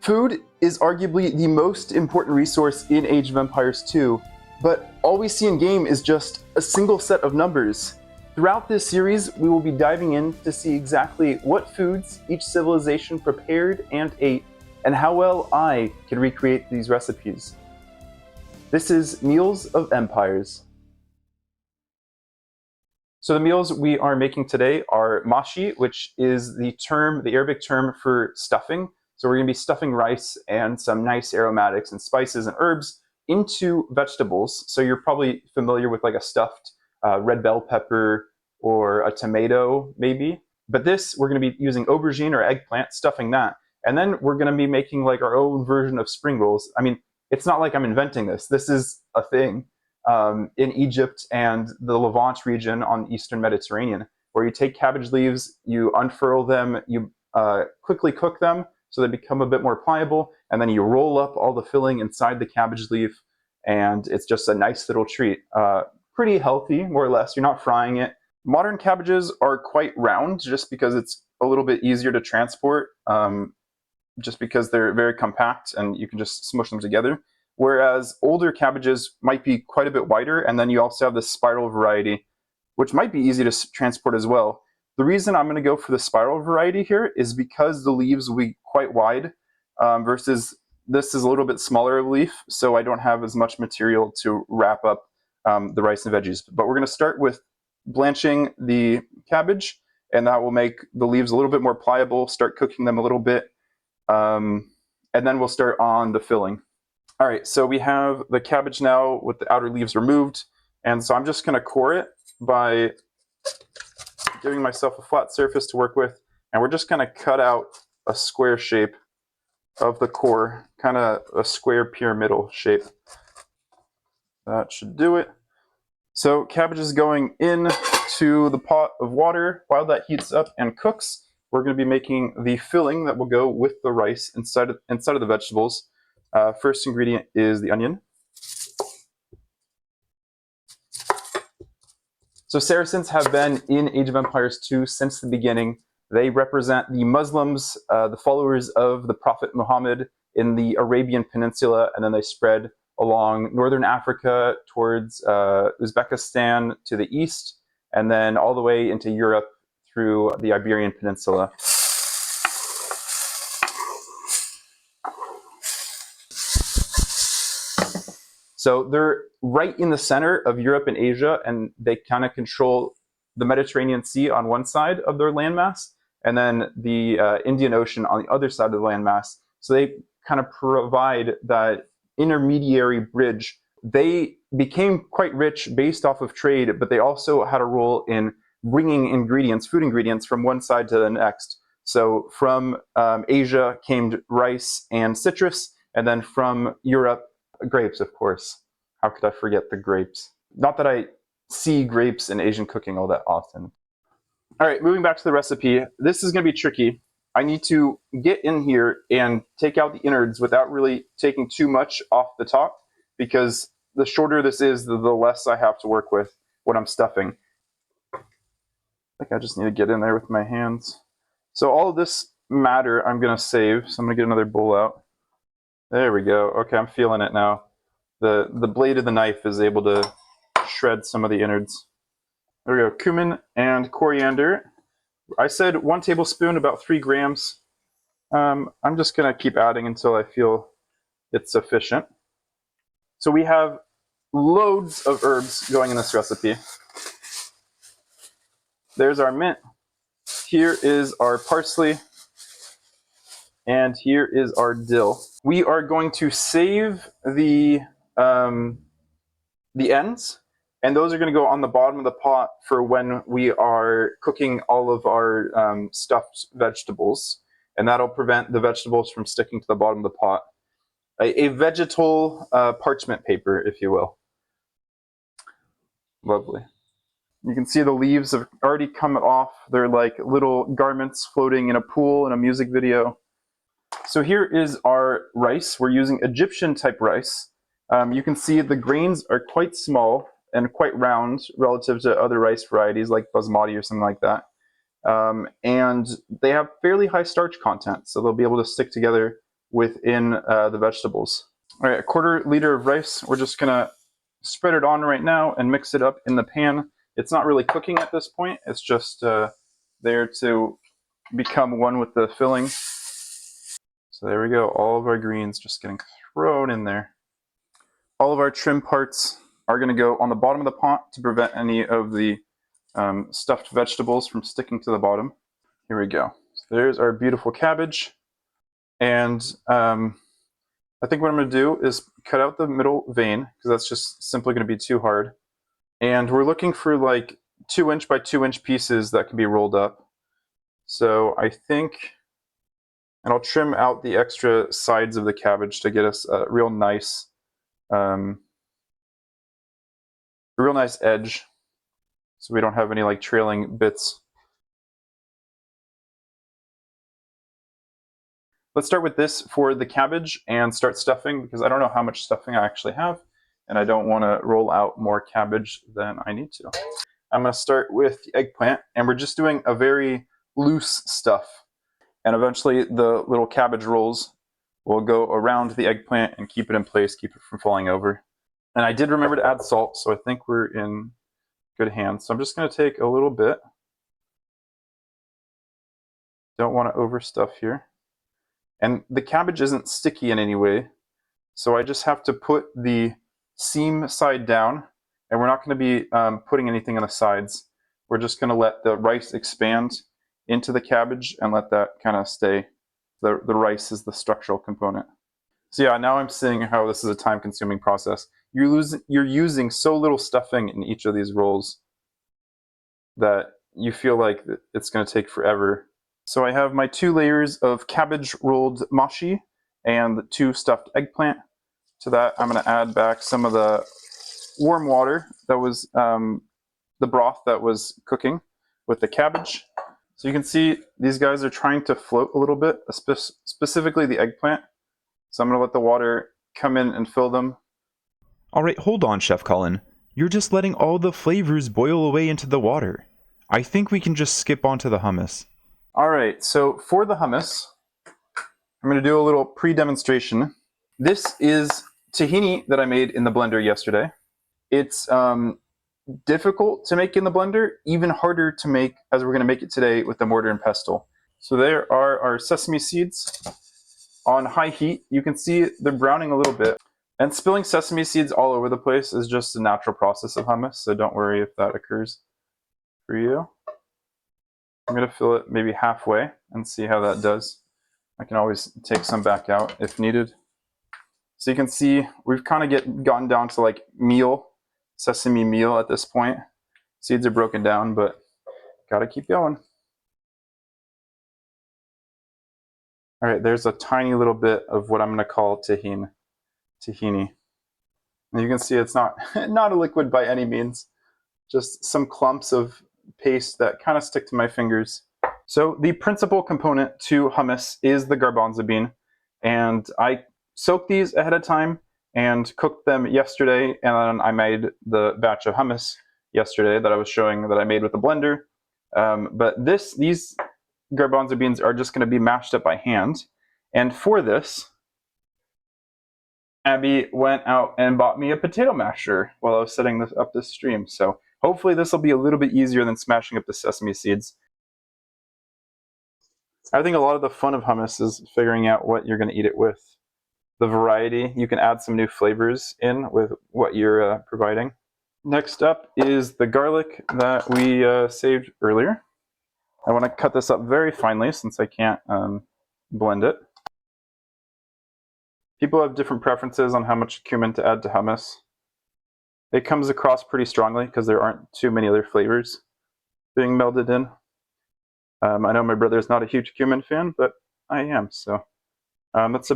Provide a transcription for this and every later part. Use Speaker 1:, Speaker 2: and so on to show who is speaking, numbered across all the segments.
Speaker 1: Food is arguably the most important resource in Age of Empires 2, but all we see in game is just a single set of numbers. Throughout this series, we will be diving in to see exactly what foods each civilization prepared and ate, and how well I can recreate these recipes. This is Meals of Empires. So the meals we are making today are Mahshi, which is the Arabic term for stuffing. So we're going to be stuffing rice and some nice aromatics and spices and herbs into vegetables. So you're probably familiar with like a stuffed red bell pepper or a tomato maybe. But this, we're going to be using aubergine or eggplant, stuffing that. And then we're going to be making like our own version of spring rolls. I mean, it's not like I'm inventing this. This is a thing in Egypt and the Levant region on the Eastern Mediterranean, where you take cabbage leaves, you unfurl them, you quickly cook them so they become a bit more pliable, and then you roll up all the filling inside the cabbage leaf, and it's just a nice little treat. Pretty healthy, more or less. You're not frying it. Modern cabbages are quite round just because it's a little bit easier to transport, just because they're very compact and you can just smush them together. Whereas older cabbages might be quite a bit wider, and then you also have the spiral variety, which might be easy to transport as well. The reason I'm going to go for the spiral variety here is because the leaves will be quite wide, versus this is a little bit smaller leaf, so I don't have as much material to wrap up the rice and veggies. But we're going to start with blanching the cabbage, and that will make the leaves a little bit more pliable, start cooking them a little bit, and then we'll start on the filling. All right, so we have the cabbage now with the outer leaves removed, and so I'm just going to core it by giving myself a flat surface to work with, and we're just going to cut out a square shape of the core, kind of a square pyramidal shape. That should do it. So cabbage is going into the pot of water. While that heats up and cooks, we're going to be making the filling that will go with the rice inside of the vegetables. First ingredient is the onion. So Saracens have been in Age of Empires 2 since the beginning. They represent the Muslims, the followers of the Prophet Muhammad in the Arabian Peninsula, and then they spread along northern Africa towards Uzbekistan to the east, and then all the way into Europe through the Iberian Peninsula. So they're right in the center of Europe and Asia, and they kind of control the Mediterranean Sea on one side of their landmass, and then the Indian Ocean on the other side of the landmass. So they kind of provide that intermediary bridge. They became quite rich based off of trade, but they also had a role in bringing ingredients, food ingredients, from one side to the next. So from Asia came rice and citrus, and then from Europe, grapes, of course. How could I forget the grapes? Not that I see grapes in Asian cooking all that often. All right, moving back to the recipe. This is going to be tricky. I need to get in here and take out the innards without really taking too much off the top, because the shorter this is, the less I have to work with when I'm stuffing. I think I just need to get in there with my hands. So all of this matter I'm going to save. So I'm going to get another bowl out. There we go. Okay, I'm feeling it now. The blade of the knife is able to shred some of the innards. There we go. Cumin and coriander. I said 1 tablespoon, about 3 grams. I'm just going to keep adding until I feel it's sufficient. So we have loads of herbs going in this recipe. There's our mint. Here is our parsley. And here is our dill. We are going to save the ends, and those are going to go on the bottom of the pot for when we are cooking all of our stuffed vegetables, and that'll prevent the vegetables from sticking to the bottom of the pot. A vegetal parchment paper, if you will. Lovely. You can see the leaves have already come off. They're like little garments floating in a pool in a music video. So here is our rice. We're using Egyptian type rice. You can see the grains are quite small and quite round relative to other rice varieties like basmati or something like that. And they have fairly high starch content, so they'll be able to stick together within the vegetables. All right, a quarter liter of rice. We're just gonna spread it on right now and mix it up in the pan. It's not really cooking at this point. It's just there to become one with the filling. So there we go. All of our greens just getting thrown in there. All of our trim parts are going to go on the bottom of the pot to prevent any of the stuffed vegetables from sticking to the bottom. Here we go. So there's our beautiful cabbage. And I think what I'm going to do is cut out the middle vein, because that's just simply going to be too hard. And we're looking for like 2-inch by 2-inch pieces that can be rolled up. So I think, and I'll trim out the extra sides of the cabbage to get us a real nice edge, so we don't have any like trailing bits. Let's start with this for the cabbage and start stuffing, because I don't know how much stuffing I actually have, and I don't want to roll out more cabbage than I need to. I'm going to start with the eggplant, and we're just doing a very loose stuff. And eventually the little cabbage rolls will go around the eggplant and keep it in place, keep it from falling over. And I did remember to add salt, so I think we're in good hands. So I'm just going to take a little bit. Don't want to overstuff here. And the cabbage isn't sticky in any way, so I just have to put the seam side down, and we're not going to be putting anything on the sides. We're just going to let the rice expand into the cabbage and let that kind of stay. The rice is the structural component. So yeah, now I'm seeing how this is a time-consuming process. You're using so little stuffing in each of these rolls that you feel like it's going to take forever. So I have my 2 layers of cabbage rolled mahshi and 2 stuffed eggplant. To that, I'm going to add back some of the warm water that was the broth that was cooking with the cabbage. So you can see these guys are trying to float a little bit, specifically the eggplant. So I'm going to let the water come in and fill them.
Speaker 2: All right, hold on, Chef Cullen. You're just letting all the flavors boil away into the water. I think we can just skip on to the hummus.
Speaker 1: All right, so for the hummus, I'm going to do a little pre-demonstration. This is tahini that I made in the blender yesterday. It's difficult to make in the blender, even harder to make as we're going to make it today with the mortar and pestle. So there are our sesame seeds on high heat. You can see they're browning a little bit. And spilling sesame seeds all over the place is just a natural process of hummus, so don't worry if that occurs for you. I'm going to fill it maybe halfway and see how that does. I can always take some back out if needed. So you can see we've kind of gotten down to like meal, sesame meal at this point. Seeds are broken down, but gotta keep going. All right, there's a tiny little bit of what I'm going to call tahini. And you can see it's not a liquid by any means, just some clumps of paste that kind of stick to my fingers. So the principal component to hummus is the garbanzo bean, and I soaked these ahead of time and cooked them yesterday, and then I made the batch of hummus yesterday that I was showing that I made with the blender. But these garbanzo beans are just going to be mashed up by hand, and for this, Abby went out and bought me a potato masher while I was setting up this stream. So hopefully this will be a little bit easier than smashing up the sesame seeds. I think a lot of the fun of hummus is figuring out what you're going to eat it with. The variety, you can add some new flavors in with what you're providing. Next up is the garlic that we saved earlier. I want to cut this up very finely since I can't blend it. People have different preferences on how much cumin to add to hummus. It comes across pretty strongly because there aren't too many other flavors being melded in. I know my brother's not a huge cumin fan, but I am, so that's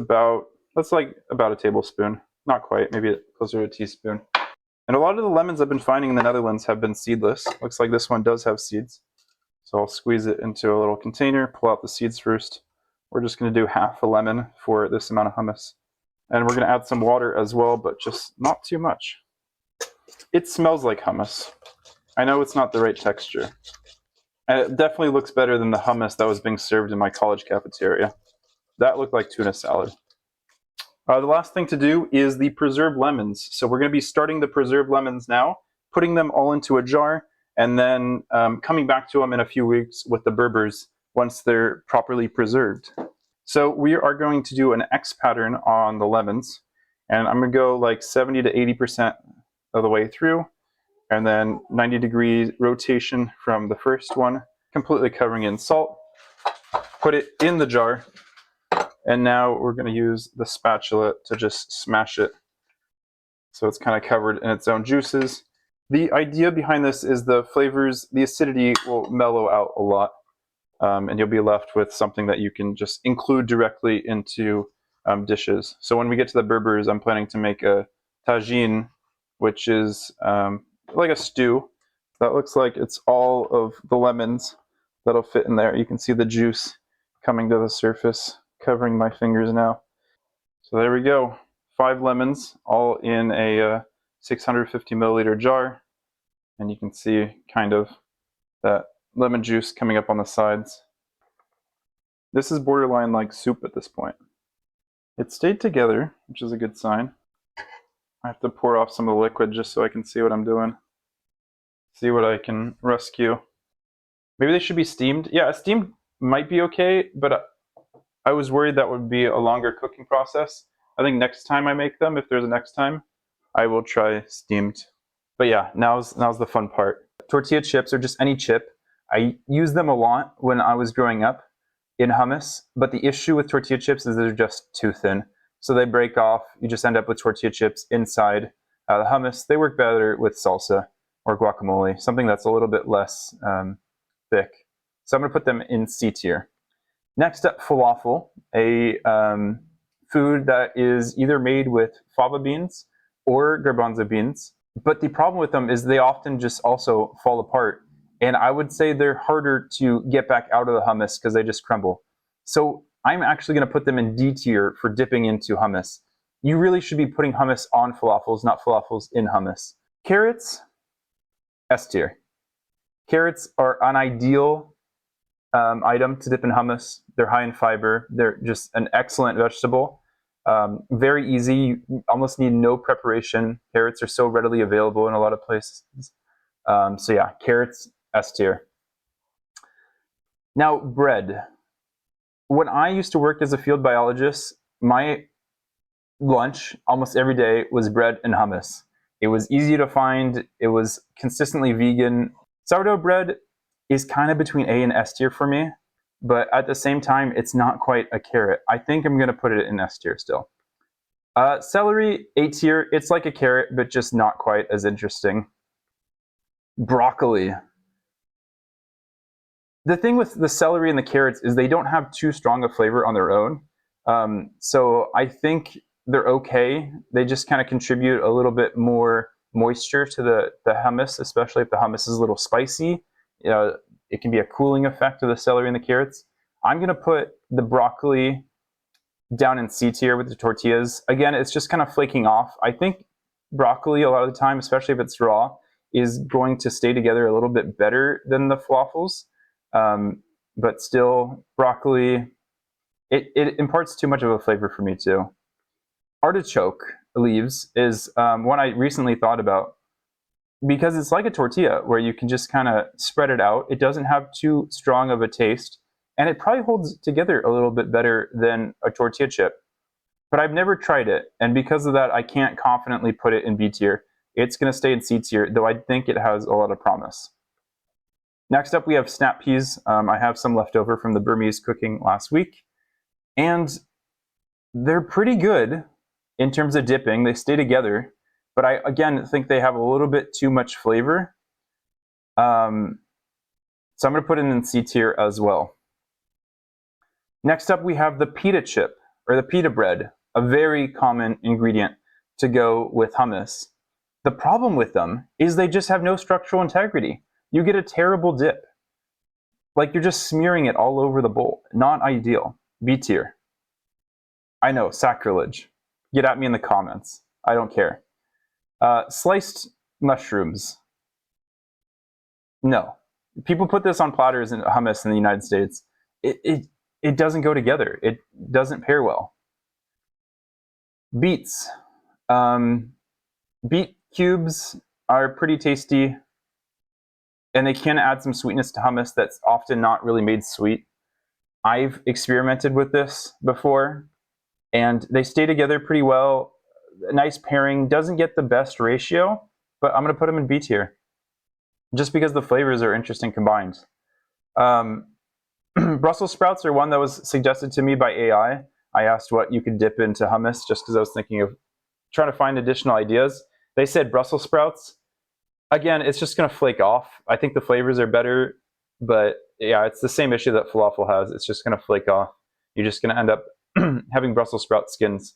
Speaker 1: like about a tablespoon. Not quite, maybe closer to a teaspoon. And a lot of the lemons I've been finding in the Netherlands have been seedless. Looks like this one does have seeds. So I'll squeeze it into a little container, pull out the seeds first. We're just going to do half a lemon for this amount of hummus. And we're going to add some water as well, but just not too much. It smells like hummus. I know it's not the right texture. And it definitely looks better than the hummus that was being served in my college cafeteria. That looked like tuna salad. The last thing to do is the preserved lemons. So we're going to be starting the preserved lemons now, putting them all into a jar, and then coming back to them in a few weeks with the Berbers once they're properly preserved. So we are going to do an X pattern on the lemons, and I'm going to go like 70 to 80% of the way through, and then 90-degree rotation from the first one, completely covering it in salt. Put it in the jar, and now we're going to use the spatula to just smash it so it's kind of covered in its own juices. The idea behind this is the flavors, the acidity will mellow out a lot, and you'll be left with something that you can just include directly into dishes. So when we get to the Berbers, I'm planning to make a tagine, which is like a stew. That looks like it's all of the lemons that'll fit in there. You can see the juice coming to the surface, covering my fingers now. So there we go. 5 lemons, all in a 650 milliliter jar. And you can see kind of that lemon juice coming up on the sides. This is borderline like soup at this point. It stayed together, which is a good sign. I have to pour off some of the liquid just so I can see what I'm doing. See what I can rescue. Maybe they should be steamed. Yeah, steamed might be okay, but I was worried that would be a longer cooking process. I think next time I make them, if there's a next time, I will try steamed. But yeah, now's the fun part. Tortilla chips, or just any chip, I used them a lot when I was growing up in hummus, but the issue with tortilla chips is they're just too thin. So they break off, you just end up with tortilla chips inside the hummus. They work better with salsa or guacamole, something that's a little bit less thick. So I'm gonna put them in C tier. Next up, falafel, a food that is either made with fava beans or garbanzo beans. But the problem with them is they often just also fall apart. And I would say they're harder to get back out of the hummus because they just crumble. So I'm actually going to put them in D tier for dipping into hummus. You really should be putting hummus on falafels, not falafels in hummus. Carrots, S tier. Carrots are an ideal item to dip in hummus. They're high in fiber. They're just an excellent vegetable. Very easy. You almost need no preparation. Carrots are so readily available in a lot of places. So yeah, carrots, S tier. Now, bread. When I used to work as a field biologist, my lunch almost every day was bread and hummus. It was easy to find. It was consistently vegan. Sourdough bread is kind of between A and S tier for me, but at the same time, it's not quite a carrot. I think I'm going to put it in S tier still. Celery, A tier. It's like a carrot, but just not quite as interesting. Broccoli. The thing with the celery and the carrots is they don't have too strong a flavor on their own. So I think they're okay. They just kind of contribute a little bit more moisture to the hummus, especially if the hummus is a little spicy. It can be a cooling effect of the celery and the carrots. I'm going to put the broccoli down in C tier with the tortillas. Again, it's just kind of flaking off. I think broccoli, a lot of the time, especially if it's raw, is going to stay together a little bit better than the falafels. But still, broccoli, it imparts too much of a flavor for me too. Artichoke leaves is one I recently thought about because it's like a tortilla where you can just kind of spread it out. It doesn't have too strong of a taste, and it probably holds together a little bit better than a tortilla chip. But I've never tried it, and because of that, I can't confidently put it in B tier. It's going to stay in C tier, though I think it has a lot of promise. Next up, we have snap peas. I have some left over from the Burmese cooking last week, and they're pretty good in terms of dipping. They stay together, but I, again, think they have a little bit too much flavor. So I'm going to put it in C tier as well. Next up, we have the pita chip, or the pita bread, a very common ingredient to go with hummus. The problem with them is they just have no structural integrity. You get a terrible dip. Like you're just smearing it all over the bowl. Not ideal. B tier. I know, sacrilege. Get at me in the comments. I don't care. Sliced mushrooms. No. People put this on platters in hummus in the United States. It doesn't go together. It doesn't pair well. Beets. Beet cubes are pretty tasty, and they can add some sweetness to hummus that's often not really made sweet. I've experimented with this before, and they stay together pretty well. A nice pairing. Doesn't get the best ratio, but I'm going to put them in B tier just because the flavors are interesting combined. Brussels sprouts are one that was suggested to me by AI. I asked what you could dip into hummus just because I was thinking of trying to find additional ideas. They said Brussels sprouts. Again, it's just going to flake off. I think the flavors are better, but yeah, it's the same issue that falafel has. It's just going to flake off. You're just going to end up having Brussels sprout skins.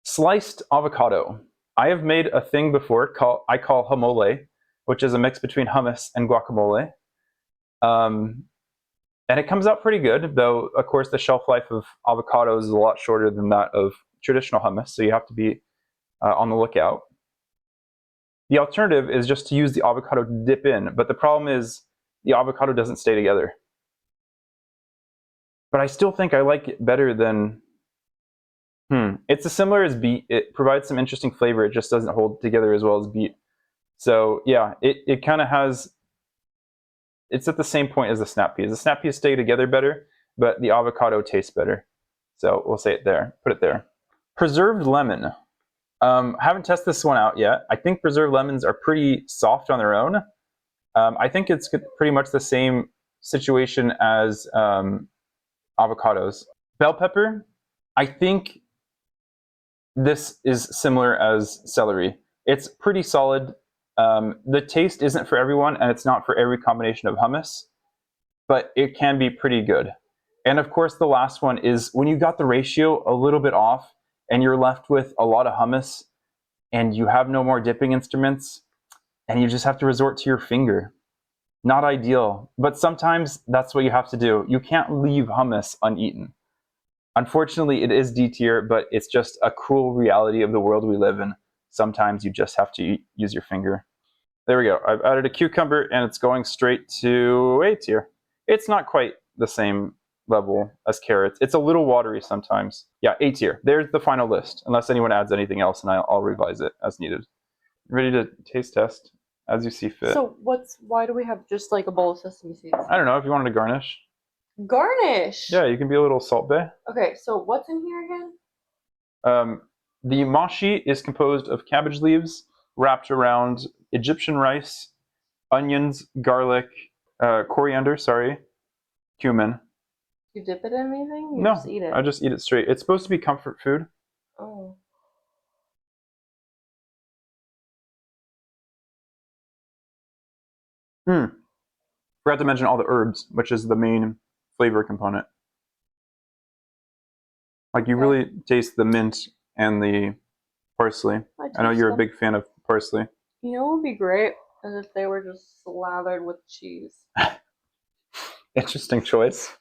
Speaker 1: Sliced avocado. I have made a thing before I call hamole, which is a mix between hummus and guacamole. And it comes out pretty good, though, of course, the shelf life of avocados is a lot shorter than that of traditional hummus, so you have to be on the lookout. The alternative is just to use the avocado to dip in, but the problem is the avocado doesn't stay together. But I still think I like it better than... It's as similar as beet. It provides some interesting flavor. It just doesn't hold together as well as beet. So yeah, it kind of has... It's at the same point as the snap peas. The snap peas stay together better, but the avocado tastes better. So we'll say it there. Put it there. Preserved lemon. Haven't tested this one out yet. I think preserved lemons are pretty soft on their own. I think it's pretty much the same situation as avocados. Bell pepper. I think this is similar as celery. It's pretty solid. The taste isn't for everyone, and it's not for every combination of hummus, but it can be pretty good. And of course, the last one is when you got the ratio a little bit off and you're left with a lot of hummus and you have no more dipping instruments and you just have to resort to your finger. Not ideal, but sometimes that's what you have to do. You can't leave hummus uneaten. Unfortunately, it is D tier, but it's just a cruel reality of the world we live in. Sometimes you just have to use your finger. There we go. I've added a cucumber and it's going straight to A tier. It's not quite the same level as carrots. It's a little watery sometimes. Yeah, A tier. There's the final list, unless anyone adds anything else, and I'll revise it as needed. Ready to taste test as you see fit.
Speaker 3: So why do we have just like a bowl of sesame seeds?
Speaker 1: I don't know if you wanted to garnish.
Speaker 3: Garnish!
Speaker 1: Yeah, you can be a little salt bae.
Speaker 3: Okay, so what's in here again?
Speaker 1: The mahshi is composed of cabbage leaves wrapped around Egyptian rice, onions, garlic, coriander, cumin.
Speaker 3: You dip it in anything? You
Speaker 1: No,
Speaker 3: just eat it.
Speaker 1: I just eat it straight. It's supposed to be comfort food.
Speaker 3: Oh.
Speaker 1: Forgot to mention all the herbs, which is the main flavor component. Like you really taste the mint and the parsley. I know you're a big fan of parsley.
Speaker 3: You know what would be great is if they were just slathered with cheese.
Speaker 1: Interesting choice.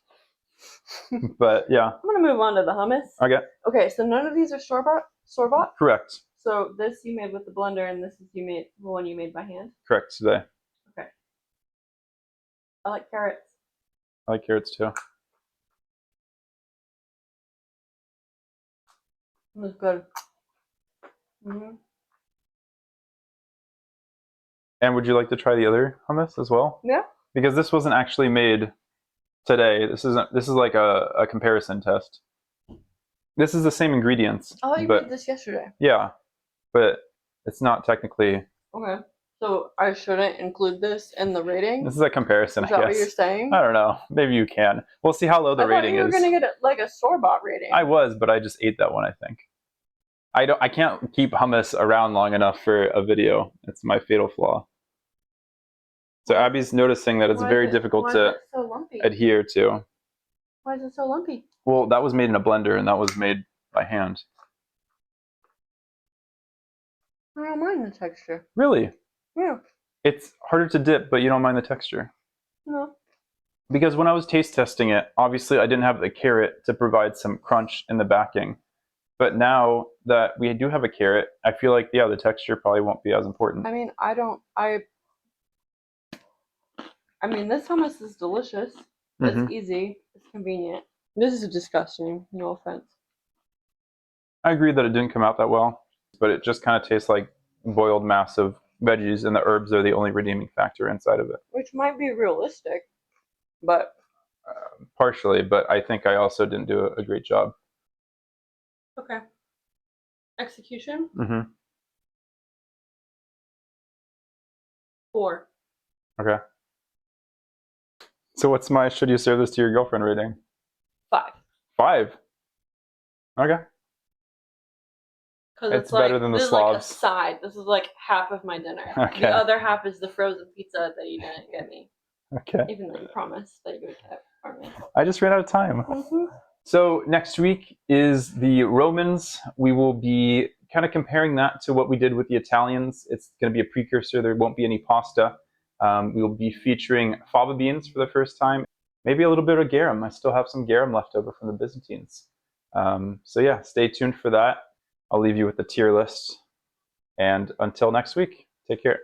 Speaker 1: But yeah.
Speaker 3: I'm gonna move on to the hummus.
Speaker 1: Okay.
Speaker 3: Okay, so none of these are store-bought?
Speaker 1: Correct.
Speaker 3: So this you made with the blender, and this is the one you made by hand?
Speaker 1: Correct, today.
Speaker 3: Okay. I like carrots.
Speaker 1: I like carrots too.
Speaker 3: It was good.
Speaker 1: And would you like to try the other hummus as well?
Speaker 3: Yeah.
Speaker 1: Because this wasn't actually made today. This is like a comparison test. This is the same ingredients.
Speaker 3: Oh, you made this yesterday.
Speaker 1: Yeah, but it's not technically.
Speaker 3: Okay. So I shouldn't include this in the rating?
Speaker 1: This is a comparison, I guess.
Speaker 3: Is that what you're saying?
Speaker 1: I don't know. Maybe you can. We'll see how low the rating is.
Speaker 3: I thought you were going to get like a store-bought rating.
Speaker 1: I was, but I just ate that one, I think. I can't keep hummus around long enough for a video. It's my fatal flaw. So Abby's noticing that it's very difficult to adhere to.
Speaker 3: Why is it so lumpy?
Speaker 1: Well, that was made in a blender and that was made by hand.
Speaker 3: I don't mind the texture.
Speaker 1: Really?
Speaker 3: Yeah.
Speaker 1: It's harder to dip, but you don't mind the texture?
Speaker 3: No.
Speaker 1: Because when I was taste testing it, obviously I didn't have the carrot to provide some crunch in the backing. But now that we do have a carrot, I feel like, yeah, the texture probably won't be as important.
Speaker 3: I mean, I mean, this hummus is delicious. It's easy. It's convenient. This is disgusting. No offense.
Speaker 1: I agree that it didn't come out that well, but it just kind of tastes like boiled mass of veggies, and the herbs are the only redeeming factor inside of it.
Speaker 3: Which might be realistic, but
Speaker 1: Partially, but I think I also didn't do a great job.
Speaker 3: okay. Execution?
Speaker 1: Mm-hmm.
Speaker 3: 4.
Speaker 1: Okay. So what's my should you serve this to your girlfriend rating?
Speaker 3: 5.
Speaker 1: 5. Okay.
Speaker 3: Because
Speaker 1: It's better than the
Speaker 3: this is like a
Speaker 1: Slavs.
Speaker 3: side. This is like half of my dinner.
Speaker 1: Okay.
Speaker 3: The other half is the frozen pizza that you didn't get me.
Speaker 1: Okay.
Speaker 3: Even though you promised that you would get it for me.
Speaker 1: I just ran out of time.
Speaker 3: Mm-hmm.
Speaker 1: So next week is the Romans. We will be kind of comparing that to what we did with the Italians. It's going to be a precursor. There won't be any pasta. We will be featuring fava beans for the first time. Maybe a little bit of garum. I still have some garum left over from the Byzantines. So yeah, stay tuned for that. I'll leave you with the tier list. And until next week, take care.